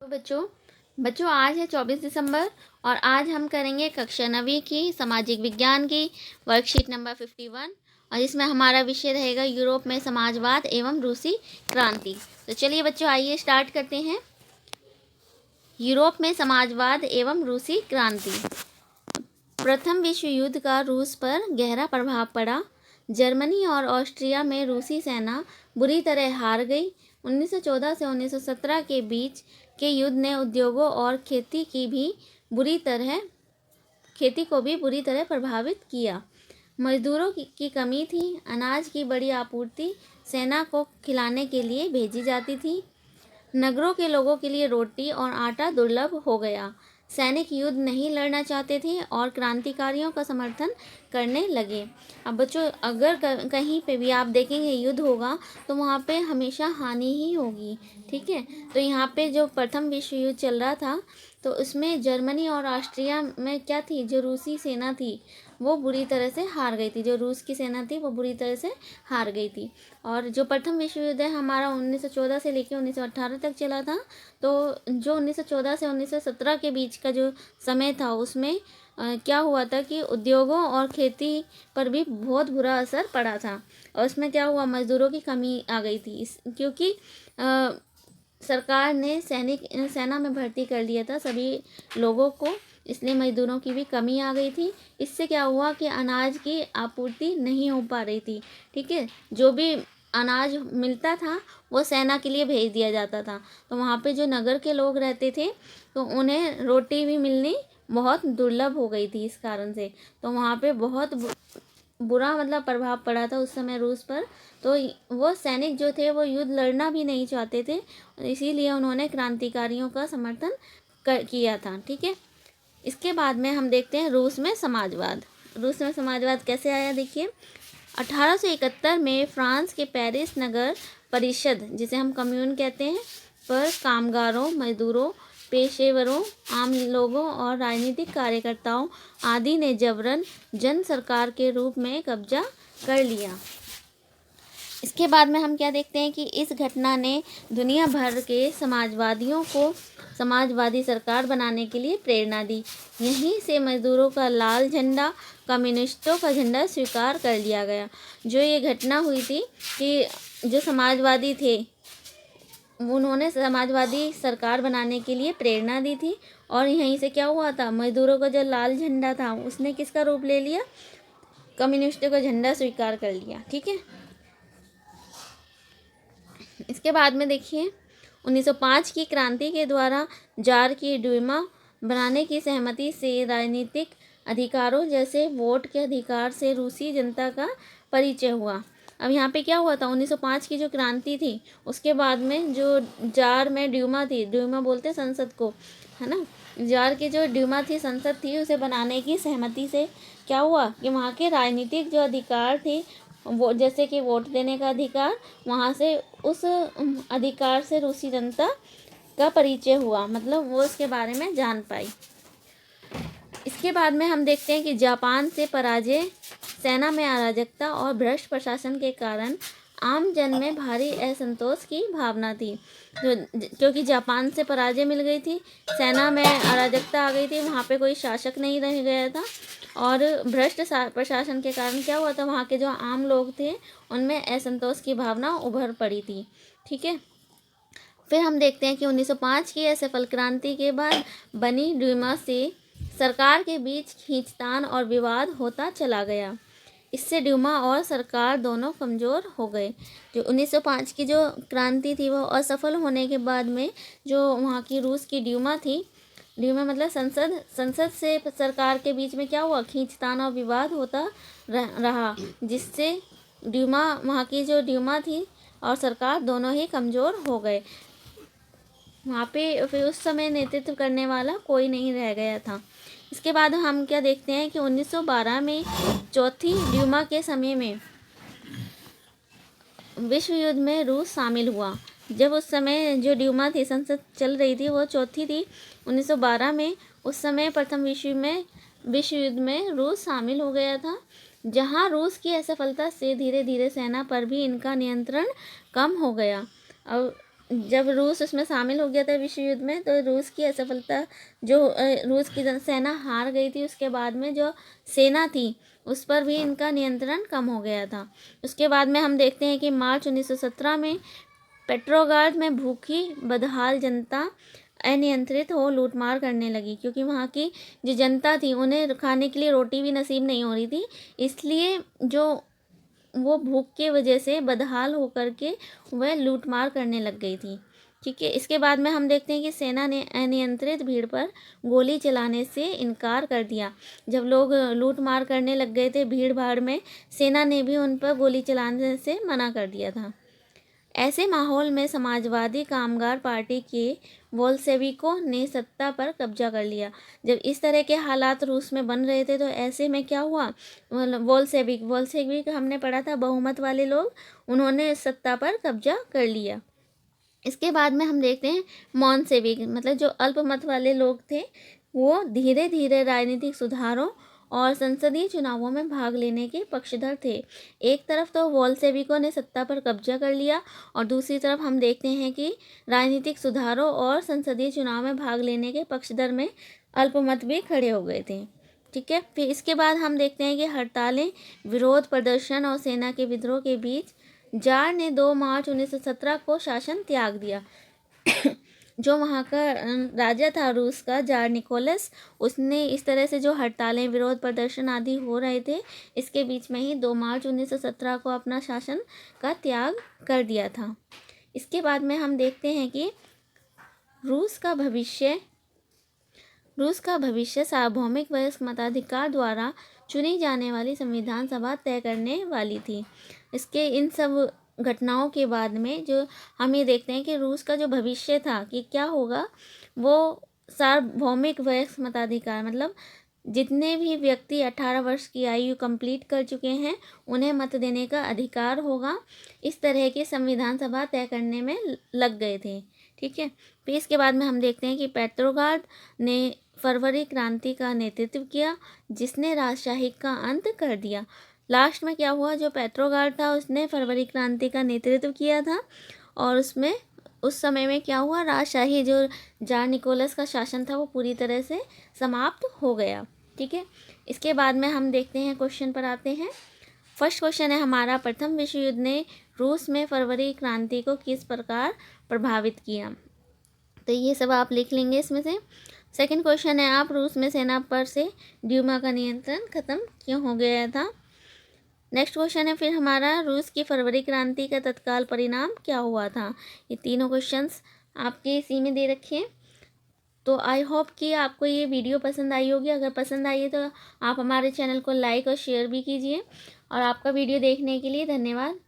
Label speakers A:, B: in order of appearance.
A: Hello बच्चों। आज है 24 दिसंबर और आज हम करेंगे कक्षा 9वीं की सामाजिक विज्ञान की वर्कशीट नंबर 51 और इसमें हमारा विषय रहेगा यूरोप में समाजवाद एवं रूसी क्रांति। तो चलिए बच्चों, आइए स्टार्ट करते हैं। यूरोप में समाजवाद एवं रूसी क्रांति। प्रथम विश्व युद्ध का रूस पर गहरा प्रभाव पड़ा। जर्मनी और ऑस्ट्रिया में रूसी सेना बुरी तरह हार गई। 1914 से 1917 के बीच के युद्ध ने उद्योगों और खेती को भी बुरी तरह प्रभावित किया। मजदूरों की कमी थी। अनाज की बड़ी आपूर्ति सेना को खिलाने के लिए भेजी जाती थी। नगरों के लोगों के लिए रोटी और आटा दुर्लभ हो गया। सैनिक युद्ध नहीं लड़ना चाहते थे और क्रांतिकारियों का समर्थन करने लगे। अब बच्चों, अगर कहीं पे भी आप देखेंगे युद्ध होगा तो वहाँ पे हमेशा हानि ही होगी, ठीक है। तो यहाँ पे जो प्रथम विश्व युद्ध चल रहा था तो उसमें जर्मनी और ऑस्ट्रिया में क्या थी, जो रूसी सेना थी वो बुरी तरह से हार गई थी। जो रूस की सेना थी वो बुरी तरह से हार गई थी। और जो प्रथम विश्व युद्ध है हमारा 1914 से लेकर 1918 तक चला था। तो जो 1914 से 1917 के बीच का जो समय था उसमें क्या हुआ था कि उद्योगों और खेती पर भी बहुत बुरा असर पड़ा था। और उसमें क्या हुआ, मजदूरों की कमी आ गई थी क्योंकि सरकार ने सेना में भर्ती कर लिया था सभी लोगों को, इसलिए मजदूरों की भी कमी आ गई थी। इससे क्या हुआ कि अनाज की आपूर्ति नहीं हो पा रही थी, ठीक है। जो भी अनाज मिलता था वो सेना के लिए भेज दिया जाता था। तो वहाँ पे जो नगर के लोग रहते थे तो उन्हें रोटी भी मिलनी बहुत दुर्लभ हो गई थी इस कारण से। तो वहाँ पे बहुत बुरा प्रभाव पड़ा था उस समय रूस पर। तो वो सैनिक जो थे वो युद्ध लड़ना भी नहीं चाहते थे, इसीलिए उन्होंने क्रांतिकारियों का समर्थन किया था, ठीक है। इसके बाद में हम देखते हैं रूस में समाजवाद। रूस में समाजवाद कैसे आया, देखिए। 1871 में फ्रांस के पेरिस नगर परिषद, जिसे हम कम्यून कहते हैं, पर कामगारों, मजदूरों, पेशेवरों, आम लोगों और राजनीतिक कार्यकर्ताओं आदि ने जबरन जन सरकार के रूप में कब्जा कर लिया। इसके बाद में हम क्या देखते हैं कि इस घटना ने दुनिया भर के समाजवादियों को समाजवादी सरकार बनाने के लिए प्रेरणा दी। यहीं से मजदूरों का लाल झंडा, कम्युनिस्टों का झंडा स्वीकार कर लिया गया। जो ये घटना हुई थी कि जो समाजवादी थे उन्होंने समाजवादी सरकार बनाने के लिए प्रेरणा दी थी और यहीं से क्या हुआ था, मजदूरों का जो लाल झंडा था उसने किसका रूप ले लिया, कम्युनिस्टों का झंडा स्वीकार कर लिया, ठीक है। इसके बाद में देखिए 1905 की क्रांति के द्वारा जार की ड्यूमा बनाने की सहमति से राजनीतिक अधिकारों जैसे वोट के अधिकार से रूसी जनता का परिचय हुआ। अब यहाँ पे क्या हुआ था, 1905 की जो क्रांति थी उसके बाद में जो जार में ड्यूमा थी, ड्यूमा बोलते संसद को, है ना, जार की जो ड्यूमा थी, संसद थी, उसे बनाने की सहमति से क्या हुआ कि वहाँ के राजनीतिक जो अधिकार थे वो, जैसे कि वोट देने का अधिकार, वहाँ से उस अधिकार से रूसी जनता का परिचय हुआ, वो इसके बारे में जान पाई। इसके बाद में हम देखते हैं कि जापान से पराजय, सेना में अराजकता और भ्रष्ट प्रशासन के कारण आम जन में भारी असंतोष की भावना थी। क्योंकि जापान से पराजय मिल गई थी, सेना में अराजकता आ गई थी, वहाँ पे कोई शासक नहीं रह गया था और भ्रष्ट प्रशासन के कारण क्या हुआ था, वहाँ के जो आम लोग थे उनमें असंतोष की भावना उभर पड़ी थी, ठीक है। फिर हम देखते हैं कि 1905 की असफल क्रांति के बाद बनी ड्यूमा से सरकार के बीच खींचतान और विवाद होता चला गया। इससे ड्यूमा और सरकार दोनों कमज़ोर हो गए। जो 1905 की जो क्रांति थी वो असफल होने के बाद में जो वहाँ की रूस की ड्यूमा थी, ड्यूमा संसद से सरकार के बीच में क्या हुआ, खींचतान और विवाद होता रहा, जिससे ड्यूमा, वहाँ की जो ड्यूमा थी और सरकार दोनों ही कमज़ोर हो गए। वहाँ पे फिर उस समय नेतृत्व करने वाला कोई नहीं रह गया था। इसके बाद हम क्या देखते हैं कि 1912 में चौथी ड्यूमा के समय में विश्व युद्ध में रूस शामिल हुआ। जब उस समय जो ड्यूमा थी, संसद चल रही थी, वो चौथी थी 1912 में, उस समय प्रथम विश्व युद्ध में रूस शामिल हो गया था। जहां रूस की असफलता से धीरे धीरे सेना पर भी इनका नियंत्रण कम हो गया। और जब रूस उसमें शामिल हो गया था विश्व युद्ध में, तो रूस की असफलता, जो रूस की सेना हार गई थी, उसके बाद में जो सेना थी उस पर भी इनका नियंत्रण कम हो गया था। उसके बाद में हम देखते हैं कि मार्च 1917 में पेट्रोग्राड में भूखी बदहाल जनता अनियंत्रित हो लूटमार करने लगी, क्योंकि वहाँ की जो जनता थी उन्हें खाने के लिए रोटी भी नसीब नहीं हो रही थी, इसलिए जो वो भूख की वजह से बदहाल होकर के वह लूटमार करने लग गई थी। ठीक है, इसके बाद में हम देखते हैं कि सेना ने अनियंत्रित भीड़ पर गोली चलाने से इनकार कर दिया। जब लोग लूट मार करने लग गए थे भीड़ भाड़ में, सेना ने भी उन पर गोली चलाने से मना कर दिया था। ऐसे माहौल में समाजवादी कामगार पार्टी के बोल्शेविकों ने सत्ता पर कब्जा कर लिया। जब इस तरह के हालात रूस में बन रहे थे, तो ऐसे में क्या हुआ, बोल्शेविक हमने पढ़ा था बहुमत वाले लोग, उन्होंने सत्ता पर कब्जा कर लिया। इसके बाद में हम देखते हैं मॉन्सेविक, मतलब जो अल्पमत वाले लोग थे, वो धीरे धीरे राजनीतिक सुधारों और संसदीय चुनावों में भाग लेने के पक्षधर थे। एक तरफ तो बोल्शेविकों ने सत्ता पर कब्जा कर लिया, और दूसरी तरफ हम देखते हैं कि राजनीतिक सुधारों और संसदीय चुनाव में भाग लेने के पक्षधर में अल्पमत भी खड़े हो गए थे। ठीक है, फिर इसके बाद हम देखते हैं कि हड़तालें, विरोध प्रदर्शन और सेना के विद्रोह के बीच जार ने 2 मार्च 1917 को शासन त्याग दिया। जो वहाँ का राजा था रूस का, जार निकोलस, उसने इस तरह से जो हड़तालें, विरोध प्रदर्शन आदि हो रहे थे, इसके बीच में ही 2 मार्च 1917 को अपना शासन का त्याग कर दिया था। इसके बाद में हम देखते हैं कि रूस का भविष्य सार्वभौमिक वयस्क मताधिकार द्वारा चुनी जाने वाली संविधान सभा तय करने वाली थी। इसके इन सब घटनाओं के बाद में जो हम ये देखते हैं कि रूस का जो भविष्य था कि क्या होगा, वो सार्वभौमिक वयस्क मताधिकार, मतलब जितने भी व्यक्ति 18 वर्ष की आयु कंप्लीट कर चुके हैं उन्हें मत देने का अधिकार होगा, इस तरह की संविधान सभा तय करने में लग गए थे। ठीक है, फिर इसके बाद में हम देखते हैं कि पेट्रोग्राड ने फरवरी क्रांति का नेतृत्व किया, जिसने राजशाही का अंत कर दिया। लास्ट में क्या हुआ, जो पेट्रोग्राड था उसने फरवरी क्रांति का नेतृत्व किया था, और उसमें उस समय में क्या हुआ, राजशाही जो जार निकोलस का शासन था वो पूरी तरह से समाप्त हो गया। ठीक है, इसके बाद में हम देखते हैं, क्वेश्चन पर आते हैं। फर्स्ट क्वेश्चन है हमारा, प्रथम विश्व युद्ध ने रूस में फरवरी क्रांति को किस प्रकार प्रभावित किया। तो ये सब आप लिख लेंगे इसमें से। सेकंड क्वेश्चन है, आप रूस में सेना पर से ड्यूमा का नियंत्रण खत्म क्यों हो गया था। नेक्स्ट क्वेश्चन है फिर हमारा, रूस की फरवरी क्रांति का तत्काल परिणाम क्या हुआ था। ये तीनों क्वेश्चंस आपके इसी में दे रखे हैं। तो आई होप कि आपको ये वीडियो पसंद आई होगी। अगर पसंद आई है तो आप हमारे चैनल को लाइक और शेयर भी कीजिए, और आपका वीडियो देखने के लिए धन्यवाद।